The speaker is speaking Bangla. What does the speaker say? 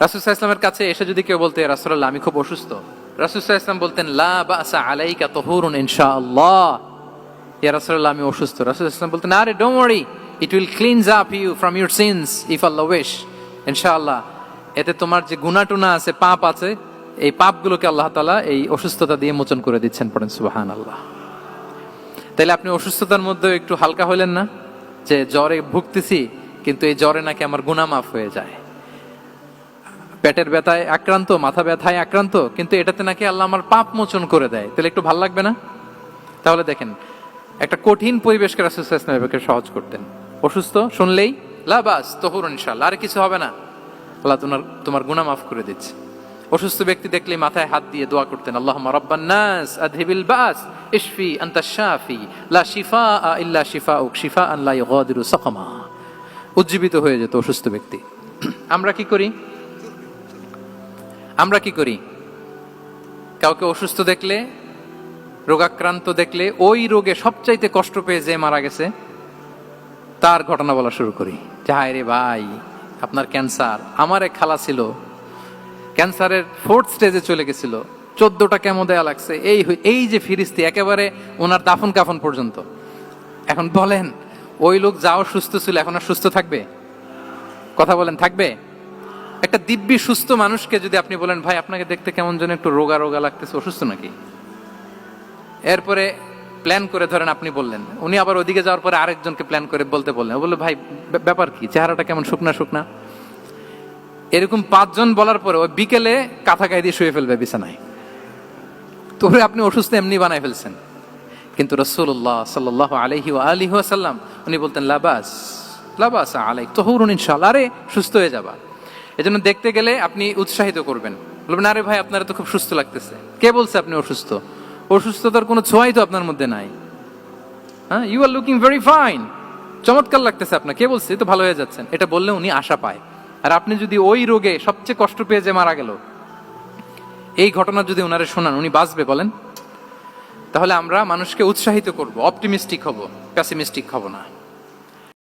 রাসূল সাল্লাল্লাহু আলাইহি ওয়াসাল্লামের কাছে এসে যদি কেউ বলতে, রাসূলুল্লাহ আমি খুব অসুস্থ, রাসূল সাল্লাল্লাহু আলাইহি ওয়াসাল্লাম বলতেন, লা বাসা আলাইকা তুহুরুন ইনশাআল্লাহ। ইয়া রাসূলুল্লাহ আমি অসুস্থ। রাসূল সাল্লাল্লাহু আলাইহি ওয়াসাল্লাম বলতেন, আরে don't worry, it will cleanse up you from your sins if Allah wish. ইনশাআল্লাহ এতে তোমার যে গুনাহ টুনা আছে, পাপ আছে, এই পাপগুলোকে আল্লাহ তাআলা এই অসুস্থতা দিয়ে মোচন করে দিচ্ছেন। পড়েন সুবহানাল্লাহ। তাইলে আপনি অসুস্থতার মধ্যে একটু হালকা হইলেন না, যে জ্বরে ভুগতেছি কিন্তু এই জ্বরে নাকি আমার গুনাহ মাফ হয়ে যায়। পেটের ব্যথায় আক্রান্ত, মাথা ব্যথায় আক্রান্ত, কিন্তু এটাতে নাকি আল্লাহ আমার পাপ মোচন করে দেয়, তাহলে একটু ভাল লাগবে না? তাহলে দেখেন, একটা কঠিন পরিবেশকে রাসূল সাল্লাল্লাহু আলাইহি ওয়াসাল্লাম সহজ করতেন। অসুস্থ শুনলেই লা বাস তুহুরুন ইনশাআল্লাহ, আর কিছু হবে না, আল্লাহ তোমার গুনাহ মাফ করে দিচ্ছে। অসুস্থ ব্যক্তি দেখলেই মাথায় হাত দিয়ে দোয়া করতেন, আল্লাহুম্মা রাব্বান নাস আযহিবিল বাস ইশফি আনতাশ শাফি লা শিফাআ ইল্লা শিফাউক শিফাআন লা ইউগাদিরু সাকামা। উজ্জীবিত হয়ে যেত অসুস্থ ব্যক্তি। আমরা কি করি? কাউকে অসুস্থ দেখলে, রোগাক্রান্ত দেখলে, ওই রোগে সবচাইতে কষ্ট পেয়ে যে মারা গেছে তার ঘটনা বলা শুরু করি, যে হায় রে ভাই আপনার ক্যান্সার, আমার এক খালা ছিল ক্যান্সারের 4th স্টেজে চলে গেছিল, 14টা কেমো দেয়া লাগছে, এই যে ফিরিস্তি একেবারে ওনার দাফন কাফন পর্যন্ত। এখন বলেন, ওই লোক যাও সুস্থ ছিল, এখন আর সুস্থ থাকবে? কথা বলেন, থাকবে? একটা দিব্যি সুস্থ মানুষকে যদি আপনি বলেন, ভাই আপনাকে দেখতে কেমন যেন একটু রোগা রোগা লাগতেছে, অসুস্থ নাকি? এরপরে প্ল্যান করে ধরেন আপনি বললেন, উনি আবার ওদিকে যাওয়ার পরে আরেকজনকে প্ল্যান করে বলতে বললেন, বললো ভাই ব্যাপার কি, চেহারাটা কেমন শুকনা শুকনা। এরকম 5 জন বলার পরে ওই বিকেলে কাঁথা গায়ে দিয়ে শুয়ে ফেলবে বিছানায়। তো আপনি অসুস্থ এমনি বানাই ফেলছেন। কিন্তু রাসূলুল্লাহ সাল্লাল্লাহু আলাইহি ওয়া আলিহি ওয়াসাল্লাম উনি বলতেন, লা বাস আলাইক তুহুরুন ইনশাআল্লাহ, আরে সুস্থ হয়ে যাবা। এজন্য দেখতে গেলে আপনি উৎসাহিত করবেন, বলবেন আরে ভাই আপনারা তো খুব সুস্থ লাগতেছে। কে বলছে আপনি অসুস্থ? অসুস্থতার কোনো ছোঁয়াই তো আপনার মধ্যে নাই। হ্যাঁ, you are looking very fine, চমৎকার লাগতেছে আপনার, কে বলছে? তো ভালো হয়ে যাচ্ছেন। এটা বললে উনি আশা পায়। আর আপনি যদি ওই রোগে সবচেয়ে কষ্ট পেয়ে যে মারা গেল, এই ঘটনা যদি ওনারে শোনান, উনি বাঁচবে বলেন? তাহলে আমরা মানুষকে উৎসাহিত করব, অপটিমিস্টিক হব, প্যাসিমিস্টিক হব না।